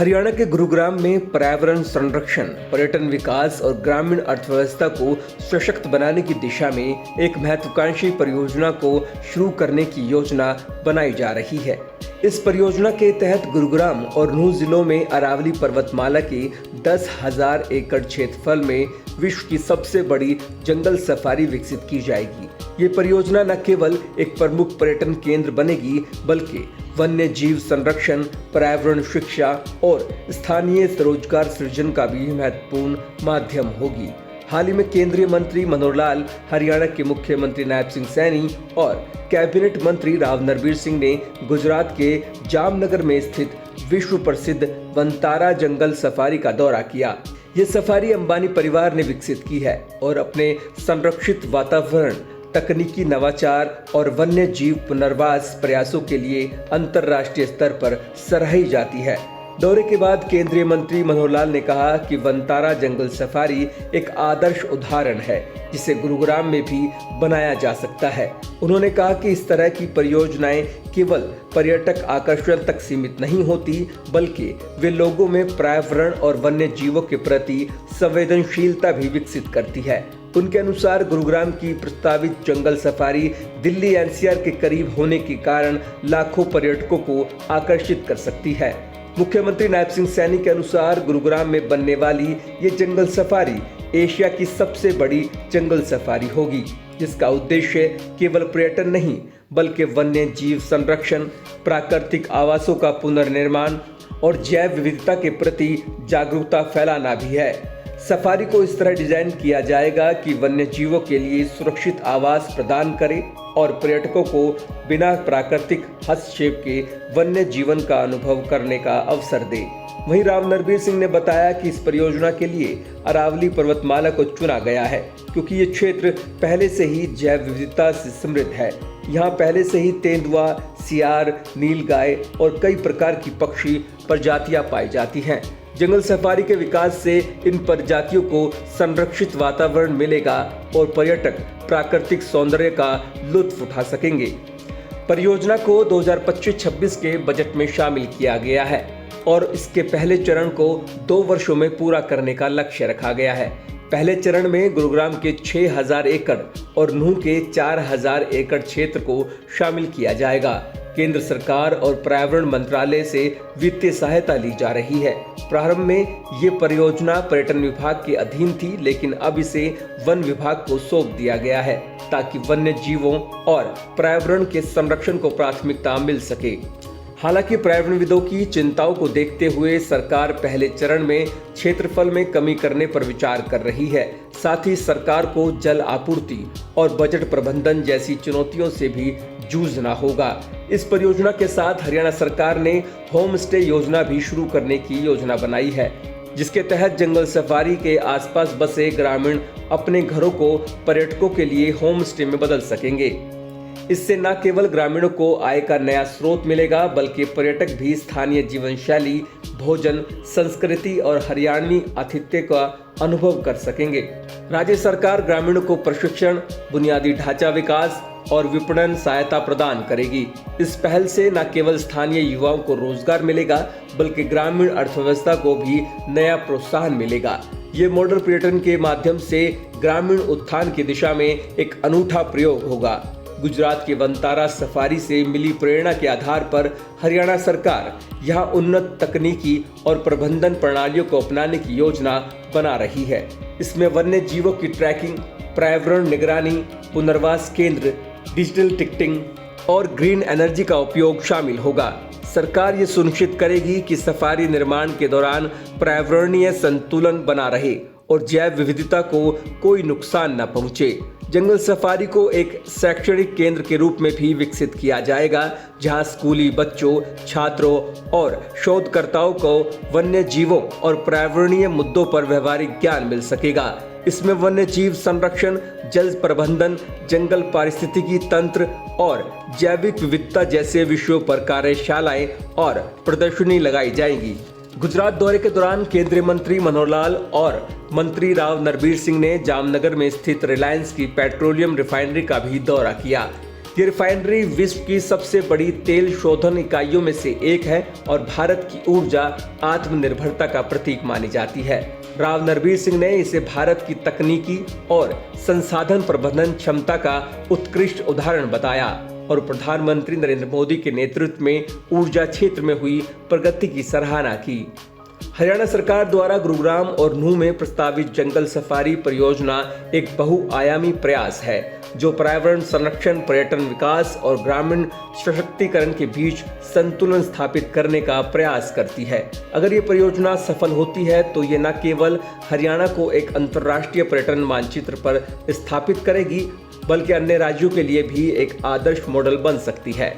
हरियाणा के गुरुग्राम में पर्यावरण संरक्षण, पर्यटन विकास और ग्रामीण अर्थव्यवस्था को सशक्त बनाने की दिशा में एक महत्वाकांक्षी परियोजना को शुरू करने की योजना बनाई जा रही है। इस परियोजना के तहत गुरुग्राम और नूंह जिलों में अरावली पर्वतमाला के 10,000 एकड़ क्षेत्रफल में विश्व की सबसे बड़ी जंगल सफारी विकसित की जाएगी। ये परियोजना न केवल एक प्रमुख पर्यटन केंद्र बनेगी, बल्कि वन्य जीव संरक्षण, पर्यावरण शिक्षा और स्थानीय रोजगार सृजन का भी महत्वपूर्ण माध्यम होगी। हाल ही में केंद्रीय मंत्री मनोहर लाल, हरियाणा के मुख्यमंत्री नायब सिंह सैनी और कैबिनेट मंत्री राव नरबीर सिंह ने गुजरात के जामनगर में स्थित विश्व प्रसिद्ध वनतारा जंगल सफारी का दौरा किया। ये सफारी अंबानी परिवार ने विकसित की है और अपने संरक्षित वातावरण, तकनीकी नवाचार और वन्य जीव पुनर्वास प्रयासों के लिए अंतर्राष्ट्रीय स्तर पर सराही जाती है। दौरे के बाद केंद्रीय मंत्री मनोहर लाल ने कहा कि वनतारा जंगल सफारी एक आदर्श उदाहरण है जिसे गुरुग्राम में भी बनाया जा सकता है। उन्होंने कहा कि इस तरह की परियोजनाएं केवल पर्यटक आकर्षण तक सीमित नहीं होती, बल्कि वे लोगों में पर्यावरण और वन्य जीवों के प्रति संवेदनशीलता भी विकसित करती है। उनके अनुसार गुरुग्राम की प्रस्तावित जंगल सफारी दिल्ली एनसीआर के करीब होने के कारण लाखों पर्यटकों को आकर्षित कर सकती है। मुख्यमंत्री नायब सिंह सैनी के अनुसार गुरुग्राम में बनने वाली ये जंगल सफारी एशिया की सबसे बड़ी जंगल सफारी होगी, जिसका उद्देश्य केवल पर्यटन नहीं बल्कि वन्य जीव संरक्षण, प्राकृतिक आवासों का पुनर्निर्माण और जैव विविधता के प्रति जागरूकता फैलाना भी है। सफारी को इस तरह डिजाइन किया जाएगा कि वन्य जीवों के लिए सुरक्षित आवास प्रदान करे और पर्यटकों को बिना प्राकृतिक हस्तक्षेप के वन्य जीवन का अनुभव करने का अवसर दे। वहीं राव नरबीर सिंह ने बताया कि इस परियोजना के लिए अरावली पर्वतमाला को चुना गया है क्योंकि ये क्षेत्र पहले से ही जैव विविधता से समृद्ध है। यहाँ पहले से ही तेंदुआ, सियार, नीलगाय और कई प्रकार की पक्षी प्रजातियां पाई जाती हैं। जंगल सफारी के विकास से इन प्रजातियों को संरक्षित वातावरण मिलेगा और पर्यटक प्राकृतिक सौंदर्य का लुत्फ उठा सकेंगे। परियोजना को 2025-26 के बजट में शामिल किया गया है और इसके पहले चरण को 2 वर्षों में पूरा करने का लक्ष्य रखा गया है। पहले चरण में गुरुग्राम के 6,000 एकड़ और नूंह के 4,000 एकड़ क्षेत्र को शामिल किया जाएगा। केंद्र सरकार और पर्यावरण मंत्रालय से वित्तीय सहायता ली जा रही है। प्रारंभ में ये परियोजना पर्यटन विभाग के अधीन थी, लेकिन अब इसे वन विभाग को सौंप दिया गया है ताकि वन्य जीवों और पर्यावरण के संरक्षण को प्राथमिकता मिल सके। हालांकि पर्यावरणविदों की चिंताओं को देखते हुए सरकार पहले चरण में क्षेत्रफल में कमी करने पर विचार कर रही है। साथ ही सरकार को जल आपूर्ति और बजट प्रबंधन जैसी चुनौतियों से भी जूझना होगा। इस परियोजना के साथ हरियाणा सरकार ने होम स्टे योजना भी शुरू करने की योजना बनाई है, जिसके तहत जंगल सफारी के आसपास बसे ग्रामीण अपने घरों को पर्यटकों के लिए होम स्टे में बदल सकेंगे। इससे न केवल ग्रामीणों को आय का नया स्रोत मिलेगा, बल्कि पर्यटक भी स्थानीय जीवन शैली, भोजन, संस्कृति और हरियाणवी आतिथ्य का अनुभव कर सकेंगे। राज्य सरकार ग्रामीणों को प्रशिक्षण, बुनियादी ढांचा विकास और विपणन सहायता प्रदान करेगी। इस पहल से न केवल स्थानीय युवाओं को रोजगार मिलेगा, बल्कि ग्रामीण अर्थव्यवस्था को भी नया प्रोत्साहन मिलेगा। ये मॉडल पर्यटन के माध्यम से ग्रामीण उत्थान की दिशा में एक अनूठा प्रयोग होगा। गुजरात के वनतारा सफारी से मिली प्रेरणा के आधार पर हरियाणा सरकार यहाँ उन्नत तकनीकी और प्रबंधन प्रणालियों को अपनाने की योजना बना रही है। इसमें वन्य जीवों की ट्रैकिंग, पर्यावरण निगरानी, पुनर्वास केंद्र, डिजिटल टिकटिंग और ग्रीन एनर्जी का उपयोग शामिल होगा। सरकार ये सुनिश्चित करेगी कि सफारी निर्माण के दौरान पर्यावरणीय संतुलन बना रहे और जैव विविधता को कोई नुकसान न पहुंचे। जंगल सफारी को एक शैक्षणिक केंद्र के रूप में भी विकसित किया जाएगा, जहां स्कूली बच्चों, छात्रों और शोधकर्ताओं को वन्य जीवों और पर्यावरणीय मुद्दों पर व्यवहारिक ज्ञान मिल सकेगा। इसमें वन्य जीव संरक्षण, जल प्रबंधन, जंगल पारिस्थितिकी तंत्र और जैविक विविधता जैसे विषयों पर कार्यशालाएं और प्रदर्शनी लगाई जाएंगी। गुजरात दौरे के दौरान केंद्रीय मंत्री मनोहर लाल और मंत्री राव नरबीर सिंह ने जामनगर में स्थित रिलायंस की पेट्रोलियम रिफाइनरी का भी दौरा किया। ये रिफाइनरी विश्व की सबसे बड़ी तेल शोधन इकाइयों में से एक है और भारत की ऊर्जा आत्मनिर्भरता का प्रतीक मानी जाती है। राव नरबीर सिंह ने इसे भारत की तकनीकी और संसाधन प्रबंधन क्षमता का उत्कृष्ट उदाहरण बताया और प्रधानमंत्री नरेंद्र मोदी के नेतृत्व में ऊर्जा क्षेत्र में हुई प्रगति की सराहना की। हरियाणा सरकार द्वारा गुरुग्राम और नूंह में प्रस्तावित जंगल सफारी परियोजना एक बहुआयामी प्रयास है जो पर्यावरण संरक्षण, पर्यटन विकास और ग्रामीण सशक्तिकरण के बीच संतुलन स्थापित करने का प्रयास करती है। अगर ये परियोजना सफल होती है तो ये न केवल हरियाणा को एक अंतर्राष्ट्रीय पर्यटन मानचित्र पर स्थापित करेगी बल्कि अन्य राज्यों के लिए भी एक आदर्श मॉडल बन सकती है।